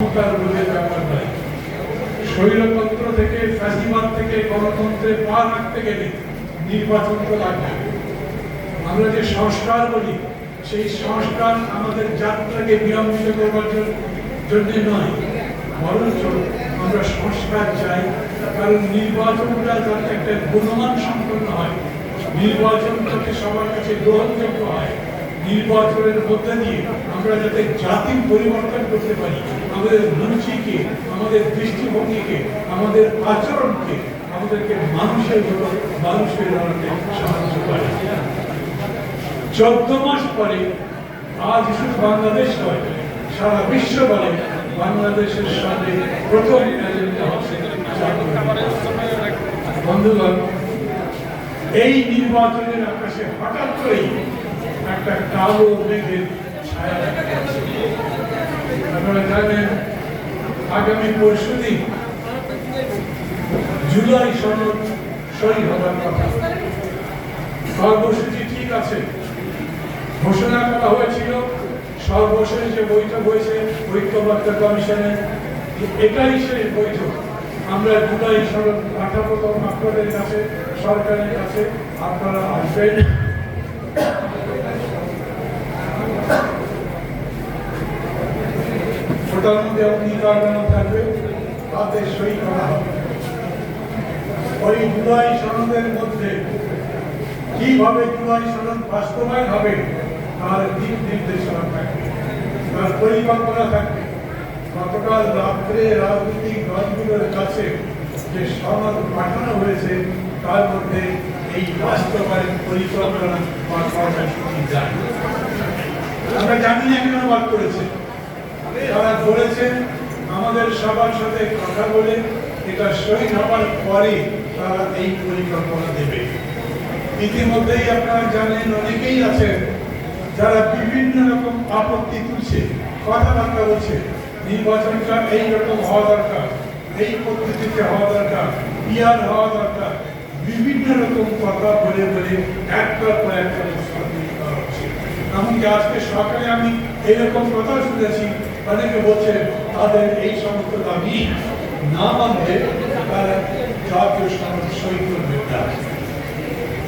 ক্ষমতার লোভের ব্যাপার নয়। স্বৈরতন্ত্র থেকে, ফ্যাসিবাদ থেকে গণতন্ত্রে পা রাখতে গেলে নির্বাচন তো লাগবে। আমরা যে সংস্কার বলি, সেই সংস্কার আমাদের যাত্রাকে বিলম্বিত করবার জন্য নয়, বরঞ্চ আমরা সংস্কার চাই। কারণ নির্বাচনটা যাতে একটা গুণমান সম্পন্ন হয়, নির্বাচন যাতে সবার কাছে গ্রহণযোগ্য হয়, নির্বাচনের মধ্যে দিয়ে আমরা যাতে জাতির পরিবর্তন করতে পারি, আমাদের রুচিকে, আমাদের দৃষ্টিভঙ্গিকে, আমাদের আচরণকে, আমাদেরকে মানুষের দাঁড়াতে সাহায্য করে। 14 মাস পরে আজ শুধু বাংলাদেশ নয়, সারা বিশ্ব বলে বাংলাদেশের সামনে প্রথম এজেন্ডা হচ্ছে বন্ধুগণ। এই নির্বাচনের আকাশে হঠাৎ করেই একটা কালো মেঘের ছায়া দেখা যাচ্ছে। আপনারা জানেন আগামী পরশুদিন জুলাই সনদ সই হবার কথা। কর্মসূচি ঠিক আছে, ঘোষণা করা হয়েছিল। সর্বশেষ যে বৈঠক হয়েছে ঐক্যবদ্ধ কমিশনের, এটাই শেষ বৈঠক। আমরা জুলাই সনদ পাঠাবো আপনাদের কাছে, সরকারের কাছে, আপনারা আসবেন। ওটার মধ্যে অঙ্গীকারনামা থাকবে, তাতে সই করা হবে। ওই জুলাই সনদের মধ্যে কিভাবে জুলাই সনদ বাস্তবায়ন হবে তার দিক নির্দেশনা থাকবে, তার পরিকল্পনা থাকবে। গতকাল রাত্রে রাজনৈতিক দলগুলোর কাছে যে সনদ পাঠানো হয়েছে তার মধ্যে এই বাস্তবায়ন পরিকল্পনা বা কর্মসূচি যায়। আমরা জানি না কেন বাদ করেছে। তারা বলেছেন আমাদের সবার সাথে কথা বলে এটা সই হবার পরে তারা এই পরিকল্পনা দেবে। ইতিমধ্যেই আপনারা জানেন অনেকেই আছেন যারা বিভিন্ন রকম আপত্তি তুলছে, কথাবার্তা বলছে, নির্বাচনটা এইরকম হওয়া দরকার, এই পদ্ধতিতে হওয়া দরকার, পিয়ার হওয়া দরকার, বিভিন্ন রকম কথা বলে বলে একটার পর একটা করা হচ্ছে। এমনকি আজকে সকালে আমি এরকম কথা শুনেছি, অনেকে বলছে তাদের এই সমস্ত দাবি না মানলে তারা জাতীয় সনদ সই করবে না।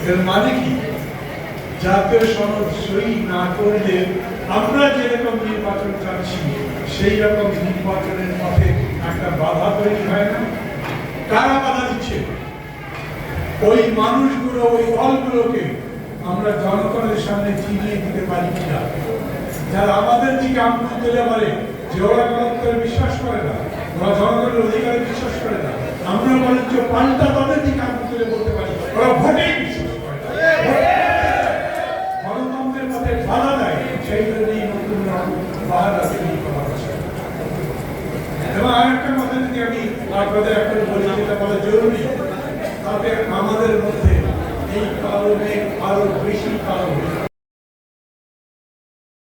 এর মানে কি? জাতীয় সনদ সই না করলে আমরা যেরকম নির্বাচন চাচ্ছি সেই রকম নির্বাচনের পথে একটা বাধা তৈরি হয় না? কারা বাধা দিচ্ছে? ওই মানুষগুলো, ওই দলগুলোকে আমরা জনগণের সামনে চিনিয়ে দিতে পারি কিনা, যারা আমাদের দিকে আঙুল তুলে বলে যে ওরা গণতন্ত্রে বিশ্বাস করে না, ওরা জনগণের অধিকারে বিশ্বাস করে না, আমরা বরঞ্চ পাল্টা তাদের দিকে আঙুল তুলে বলতে পারি ওরা ভোটেই বিশ্বাস করে না, গণতন্ত্রের পথে বাধা দেয়। সেই জন্যই নতুন বাধা তৈরি করা হচ্ছে। এবং আরেকটা কথা যদি আমি আপনাদের এখন বলি, যেটা বলা জরুরি, তাতে আমাদের মধ্যে এই কালো মেঘ আরো বেশি কালো